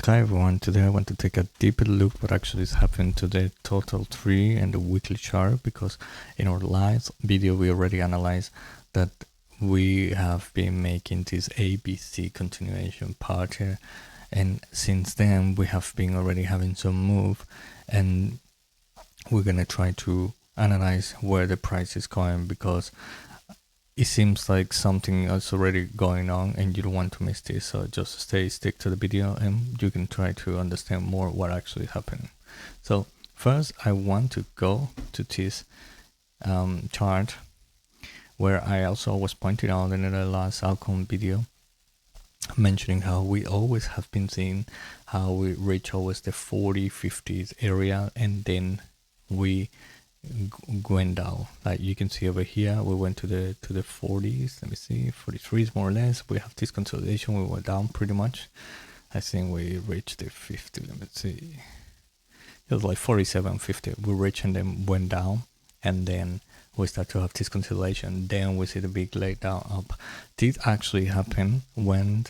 Hi everyone, today I want to take a deeper look what actually is happening to the TOTAL3 and the weekly chart, because in our last video we already analyzed that we have been making this ABC continuation part here, and since then we have been already having some move, and we're gonna try to analyze where the price is going, because it seems like something is already going on and you don't want to miss this. So just stick to the video and you can try to understand more what actually happened. So first I want to go to this chart where I also was pointing out in the last Altcoin video, mentioning how we always have been seeing how we reach always the 40-50s area and then we went down. Like you can see over here, we went to the 40s. Let me see, 43s more or less. We have this consolidation. We went down pretty much. I think we reached the 50. Let me see. It was like 47, 50. We reached and then went down, and then we start to have this consolidation. Then we see the big lay down up. This actually happened when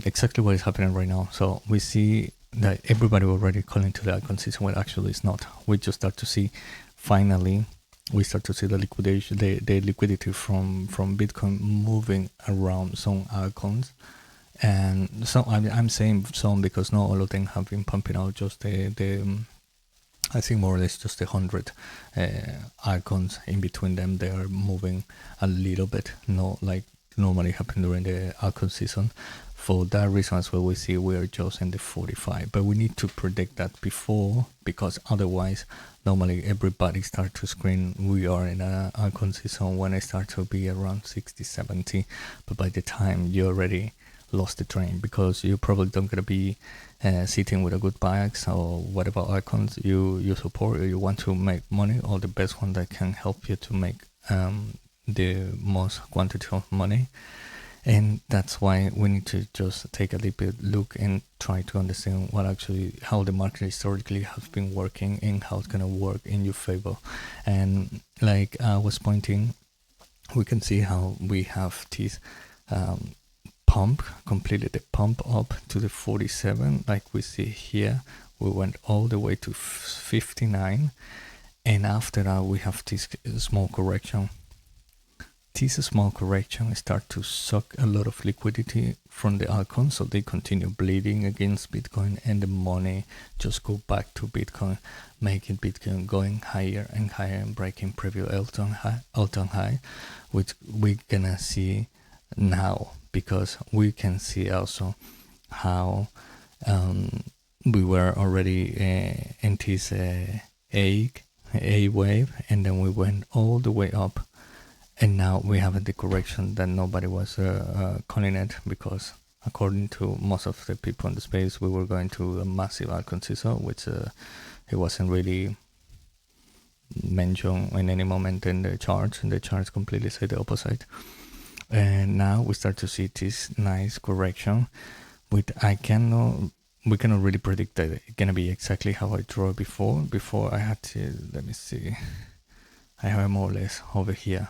exactly what is happening right now. So we see that everybody already calling to the Altcoin season, when actually it's not. We just start to see, finally, we start to see the liquidation, the liquidity from Bitcoin moving around some altcoins. And so I'm saying some because not all of them have been pumping out, just I think more or less just 100 altcoins in between them. They are moving a little bit, not like normally happen during the altcoin season. For that reason as well, we see we are just in the 45, but we need to predict that before, because otherwise normally everybody start to screen we are in a altcoin season when it starts to be around 60-70, but by the time you already lost the train, because you probably don't gonna be sitting with a good AVAX or whatever altcoins you support or you want to make money, or the best one that can help you to make the most quantity of money. And that's why we need to just take a little bit look and try to understand what actually, how the market historically has been working and how it's gonna work in your favor. And like I was pointing, we can see how we have this pump, completed the pump up to the 47, like we see here. We went all the way to 59, and after that we have this small correction. This small correction start to suck a lot of liquidity from the altcoins, so they continue bleeding against Bitcoin, and the money just go back to Bitcoin, making Bitcoin going higher and higher and breaking previous all-time high, which we're gonna see now, because we can see also how we were already in this A wave, and then we went all the way up. And now we have the correction that nobody was calling it, because according to most of the people in the space, we were going to a massive altcoin season, which it wasn't really mentioned in any moment in the charts, and the charts completely say the opposite. And now we start to see this nice correction, which we cannot really predict that it's gonna be exactly how I drew it before. Before I had to, let me see, I have it more or less over here.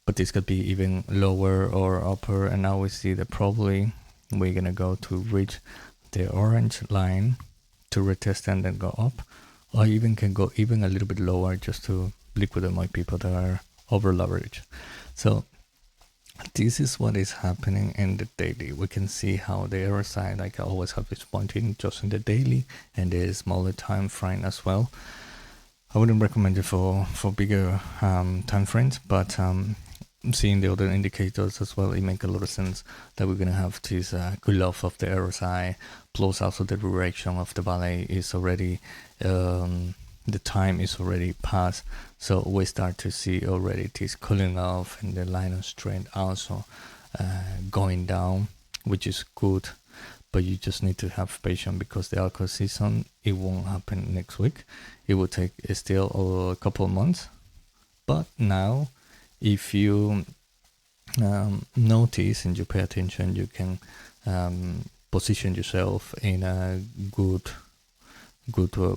But this could be even lower or upper, and now we see that probably we're gonna go to reach the orange line to retest and then go up, or even can go even a little bit lower just to liquidate my people that are over leveraged. So this is what is happening in the daily. We can see how the RSI, like I always have, is pointing just in the daily and the smaller time frame as well. I wouldn't recommend it for bigger time frames, but seeing the other indicators as well, it makes a lot of sense that we're gonna have this cool off of the RSI, plus also the direction of the valley is already the time is already past, so we start to see already this cooling off and the line of strength also going down, which is good. But you just need to have patience, because the altcoin season, it won't happen next week. It will take still a couple of months. But now, if you notice and you pay attention, you can position yourself in a good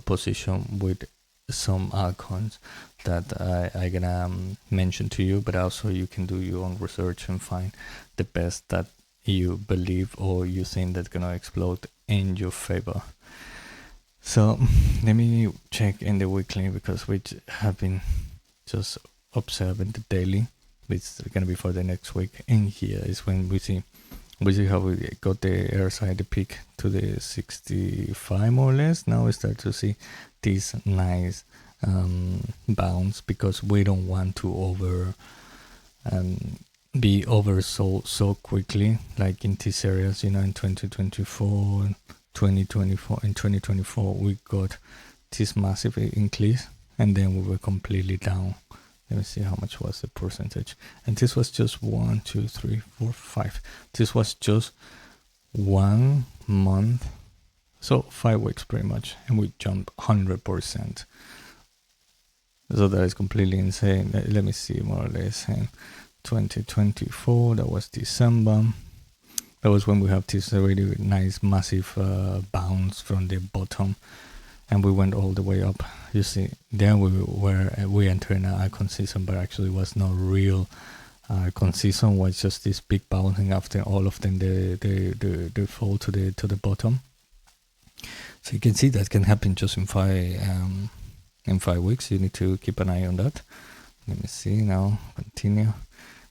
position with some altcoins that I'm gonna mention to you, but also you can do your own research and find the best that you believe or you think that's gonna explode in your favor. So let me check in the weekly, because we have been just observing the daily, which is gonna be for the next week. And here is when we see how we got the RSI, the peak to the 65 more or less. Now we start to see this nice bounce, because we don't want to be oversold so quickly, like in these areas, in 2024 and 2024. In 2024 we got this massive increase, and then we were completely down. Let me see how much was the percentage. And this was just 1, 2, 3, 4, 5. This was just 1 month, so 5 weeks pretty much, and we jumped 100%. So that is completely insane. Let me see, more or less in 2024, that was December. That was when we have this really nice massive bounce from the bottom, and we went all the way up. You see, then we entered an icon season, but actually it was not real icon season. Was just this big bouncing after all of them they fall to the bottom. So you can see that can happen just in 5 weeks. You need to keep an eye on that. Let me see now. Continue.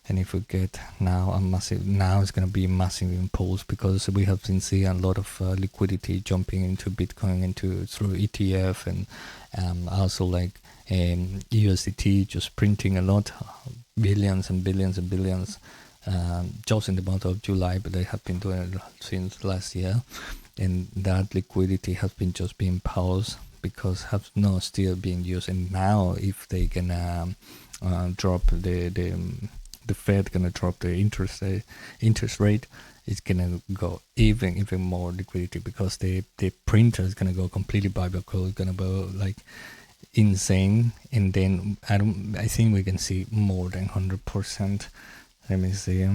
And if we get now it's going to be a massive impulse, because we have been seeing a lot of liquidity jumping into Bitcoin through ETF, and also like USDT just printing a lot, billions and billions and billions, just in the month of July, but they have been doing it since last year, and that liquidity has been just being paused because have not still being used. And now if they can drop the Fed gonna drop the interest rate, it's gonna go even more liquidity, because the printer is gonna go completely biblical. It's gonna go like insane, and then I think we can see more than 100%. Let me see,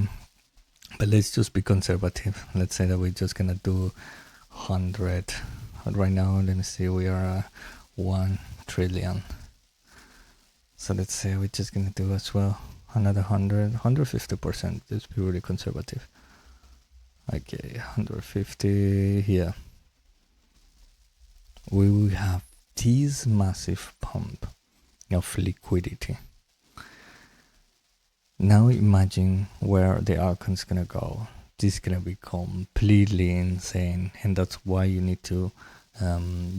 but let's just be conservative. Let's say that we're just gonna do 100 right now. Let me see, we are 1 trillion. So let's say we're just gonna do as well another 150%. Just be really conservative. Okay, 150 here. We will have this massive pump of liquidity. Now imagine where the altcoin's gonna go. This is gonna be completely insane, and that's why you need to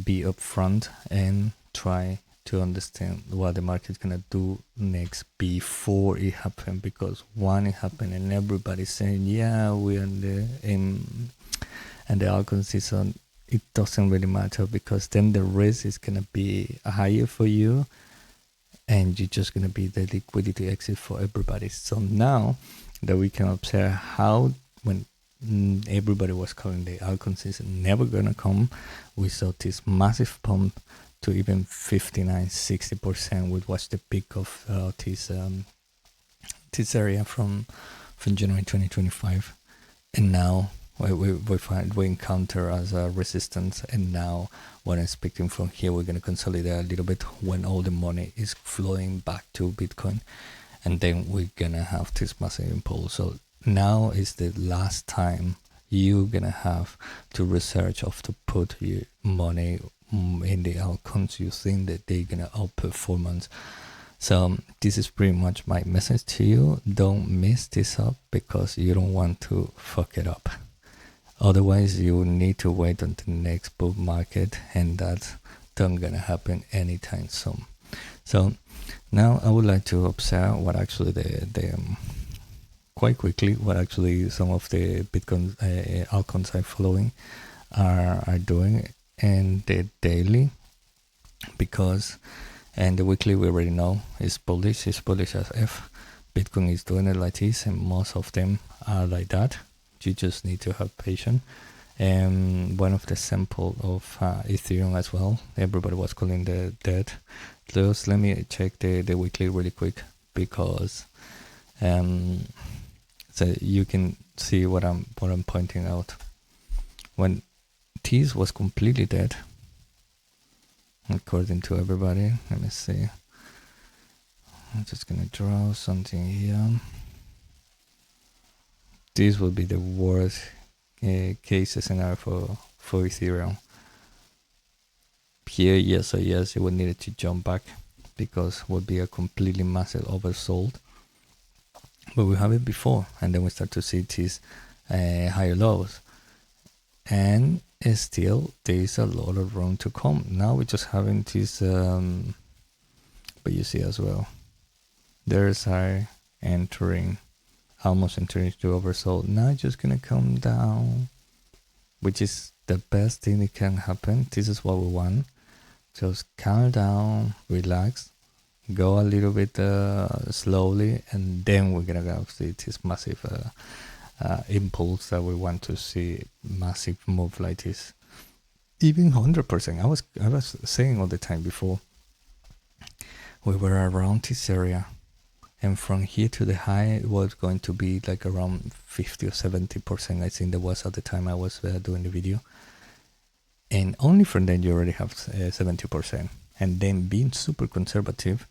be upfront and try to understand what the market's gonna do next before it happens. Because when it happened and everybody's saying, yeah, we're in the altcoin season, it doesn't really matter, because then the risk is gonna be higher for you, and you're just gonna be the liquidity exit for everybody. So now that we can observe how when everybody was calling the altcoin season never gonna come, we saw this massive pump to even 59-60%, which was the peak of this area from January 2025, and now we encounter as a resistance, and now what I'm expecting from here, we're gonna consolidate a little bit when all the money is flowing back to Bitcoin, and then we're gonna have this massive impulse. So now is the last time you're gonna have to research of to put your money in the altcoins you think that they're gonna outperform. So this is pretty much my message to you. Don't mess this up, because you don't want to fuck it up. Otherwise you need to wait until the next bull market, and that's not gonna happen anytime soon. So now I would like to observe what actually the quite quickly what actually some of the Bitcoin altcoins I'm following are doing, and the daily, because and the weekly we already know is bullish as F. Bitcoin is doing it like this, and most of them are like that. You just need to have patience. And one of the sample of Ethereum as well, everybody was calling the dead. Just let me check the weekly really quick, because so you can see what I'm pointing out. When this was completely dead, according to everybody, let me see. I'm just gonna draw something here. this would be the worst case scenario for Ethereum. Here, yes, it would need to jump back because it would be a completely massive oversold. But we have it before, and then we start to see these higher lows. And still, there is a lot of room to come. Now we're just having this, but you see as well, there's our almost entering to oversold. Now it's just gonna come down, which is the best thing that can happen. This is what we want. Just calm down, relax, go a little bit slowly, and then we're gonna go see this massive impulse that we want to see, massive move like this. Even 100%. I was saying all the time before, we were around this area, and from here to the high it was going to be like around 50 or 70%. I think that was at the time I was doing the video. And only from then you already have 70%. And then being super conservative,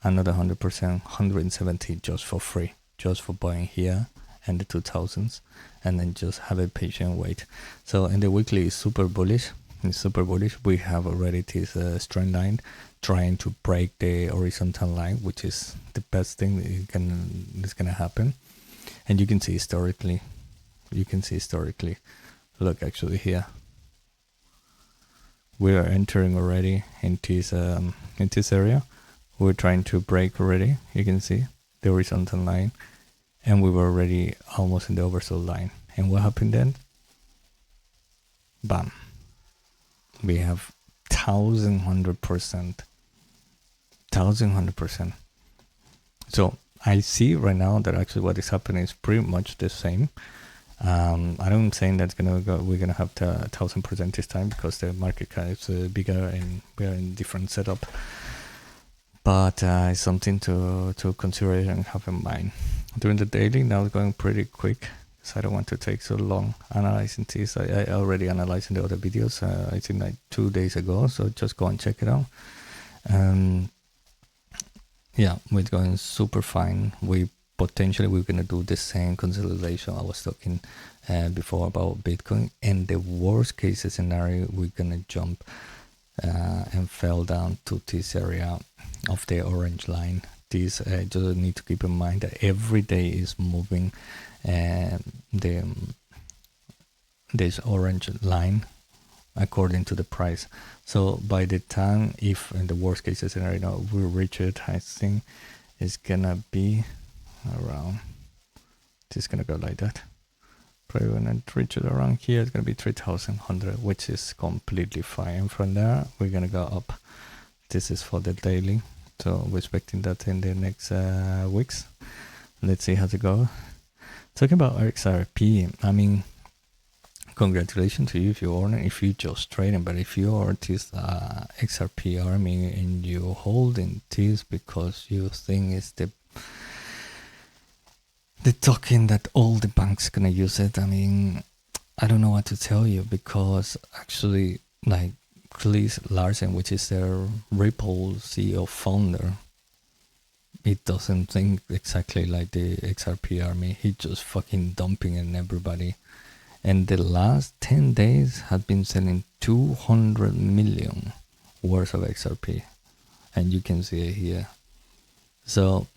another 100%, 170 just for free, just for buying here and the 2000s, and then just have a patient wait. So in the weekly is super bullish. It's super bullish. We have already this strong line trying to break the horizontal line, which is the best thing that's gonna happen. And you can see historically. Look, actually here, we are entering already in this area. We're trying to break already. You can see the horizontal line, and we were already almost in the oversold line. And what happened then? Bam! We have 1100%. So I see right now that actually what is happening is pretty much the same. I don't saying that's we're gonna have 1000% this time because the market cap is bigger and we are in different setup. But it's something to consider and have in mind. During the daily, now it's going pretty quick, so I don't want to take so long analyzing this. I already analyzed in the other videos, I think like 2 days ago, so just go and check it out. Yeah, we're going super fine. We're gonna do the same consolidation I was talking before about Bitcoin, and the worst case scenario, we're gonna jump and fell down to this area of the orange line. This just need to keep in mind that every day is moving this orange line according to the price. So by the time, if in the worst case scenario we reach it, I think it's gonna be around, it's gonna go like that. Probably when I reach it around here, it's gonna be 3100, which is completely fine. From there, we're gonna go up. This is for the daily, so we're expecting that in the next weeks. Let's see how it goes. Talking about XRP, I mean, congratulations to you if you just trading, but if you are this XRP army and you holding this because you think it's the token that all the banks gonna use it, I mean, I don't know what to tell you, because actually, like Chris Larsen, which is their Ripple CEO founder, it doesn't think exactly like the XRP army. He just fucking dumping in everybody. And the last 10 days had been selling 200 million worth of XRP. And you can see it here. So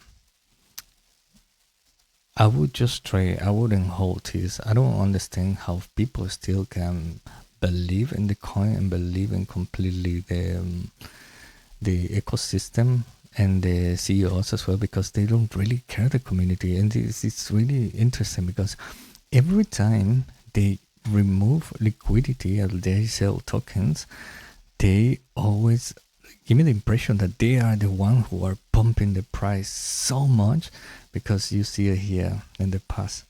I would just trade. I wouldn't hold this. I don't understand how people still can believe in the coin and believe in completely the ecosystem and the CEOs as well, because they don't really care the community. And it's really interesting because every time they remove liquidity and they sell tokens, they always give me the impression that they are the ones who are pumping the price so much, because you see it here in the past.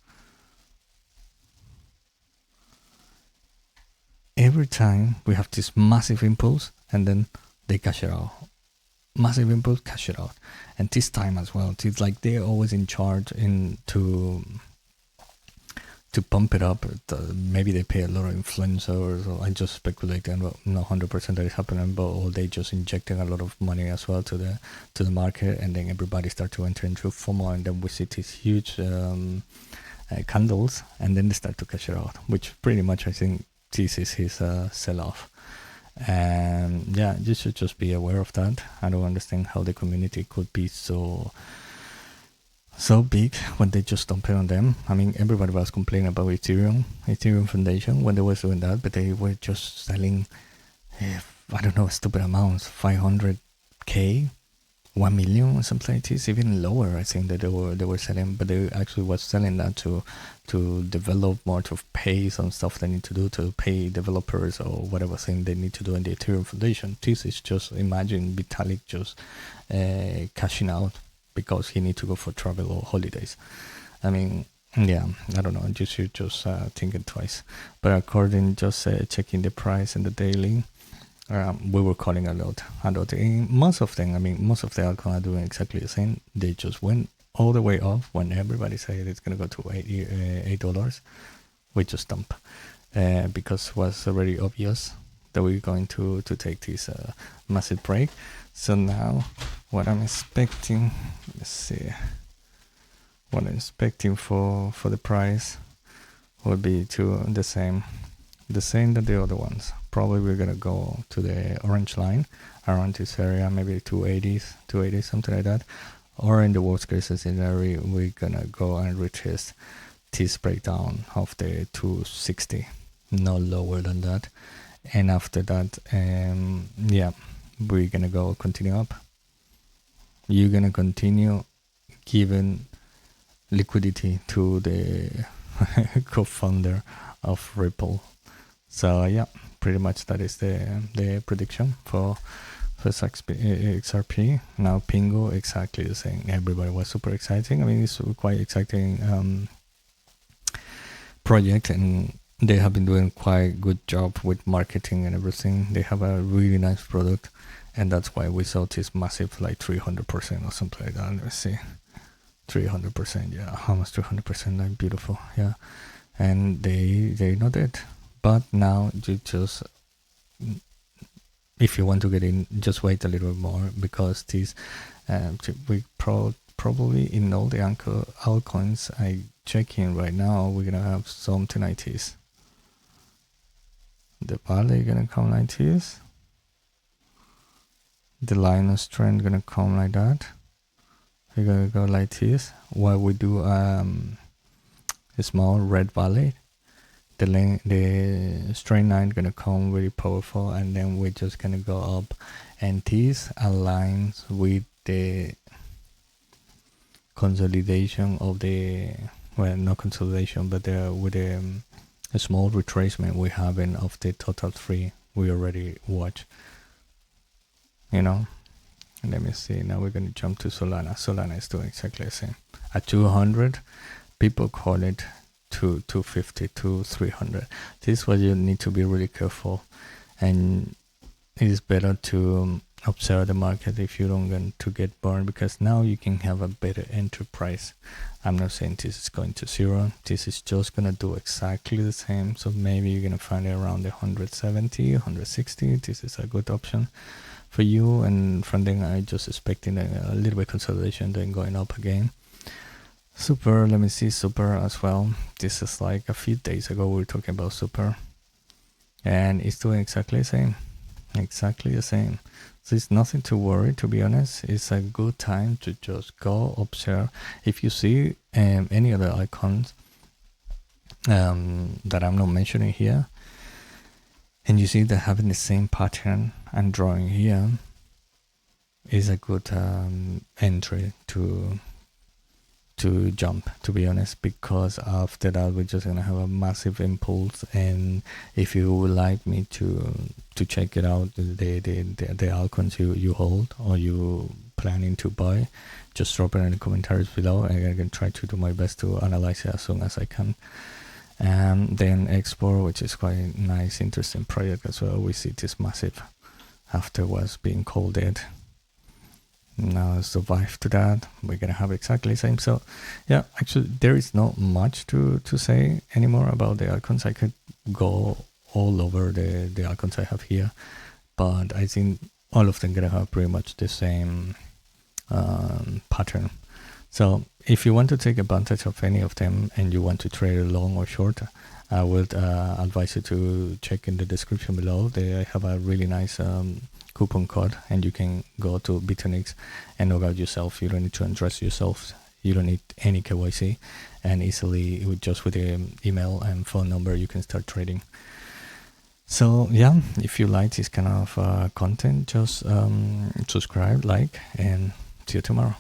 Every time we have this massive impulse and then they cash it out. Massive impulse, cash it out. And this time as well, it's like they're always in charge to pump it up. Maybe they pay a lot of influencers, or I just speculate, and not 100% that is happening, but or they just injecting a lot of money as well to the market, and then everybody start to enter into FOMO, and then we see this huge candles, and then they start to cash it out, which pretty much I think this is his sell-off. And yeah, you should just be aware of that. I don't understand how the community could be so big when they just dump it on them. I mean, everybody was complaining about Ethereum Foundation when they were doing that, but they were just selling, I don't know, stupid amounts, 500k, 1 million, or something like this, even lower. I think that they were selling, but they actually was selling that to develop more, to pay some stuff they need to do, to pay developers or whatever thing they need to do in the Ethereum Foundation. This is just, imagine Vitalik just cashing out because he need to go for travel or holidays. I mean, yeah, I don't know, you should just think it twice. But according, just checking the price and the daily, we were calling a lot. And most of them, I mean, most of the altcoins are doing exactly the same. They just went all the way off when everybody said it's going to go to $8. We just dump because it was already obvious that we're going to take this massive break. So now what I'm expecting, let's see, what I'm expecting for the price would be to the same that the other ones. Probably we're gonna go to the orange line around this area, maybe 280, something like that. Or in the worst case scenario, we're gonna go and retest this breakdown of the 260, no lower than that. And after that, yeah, we're gonna go continue up. You're gonna continue giving liquidity to the co-founder of Ripple. So yeah, pretty much that is the prediction for XRP. Now Pingu, exactly the same. Everybody was super exciting. I mean, it's quite exciting project, and they have been doing quite good job with marketing and everything. They have a really nice product, and that's why we saw this massive, like 300% or something like that. Let's see, 300%. Yeah, how much 300%? Like beautiful. Yeah, and they not dead. But now you just, if you want to get in, just wait a little bit more, because this, we probably in all the altcoins I check in right now, we're gonna have something like this. The valley gonna come like this. The line of strength gonna come like that. We're gonna go like this. While we do a small red valley. The straight line gonna come very powerful, and then we're just gonna go up, and this aligns with the consolidation of the, well, not consolidation, but with a small retracement we have in of the TOTAL3 we already watched, you know. And let me see, now we're gonna jump to Solana. Solana is doing exactly the same. At 200, people call it 250 to 300. This is what you need to be really careful, and it is better to observe the market if you don't want to get burned, because now you can have a better entry price. I'm not saying this is going to zero, this is just gonna do exactly the same. So maybe you're gonna find it around the 170, 160. This is a good option for you, and from then I just expecting a little bit consolidation, then going up again. Super, let me see Super as well. This is like a few days ago we were talking about Super, and it's doing exactly the same. Exactly the same. So it's nothing to worry, to be honest. It's a good time to just go observe. If you see any other icons that I'm not mentioning here, and you see they're having the same pattern and drawing here, is a good entry to jump, to be honest, because after that we're just gonna have a massive impulse. And if you would like me to check it out, the altcoins you hold or you planning to buy, just drop it in the commentaries below, and I can try to do my best to analyze it as soon as I can. And then Xborg, which is quite a nice, interesting project as well. We see this massive after was being called dead. Now survive to that, we're gonna have exactly the same. So yeah, actually there is not much to say anymore about the altcoins. I could go all over the altcoins I have here, but I think all of them gonna have pretty much the same pattern. So if you want to take advantage of any of them and you want to trade long or short, I would advise you to check in the description below. They have a really nice coupon code, and you can go to Bitunix and log out yourself. You don't need to address yourself. You don't need any KYC, and easily just with the email and phone number you can start trading. So yeah, if you like this kind of content, just subscribe, like, and see you tomorrow.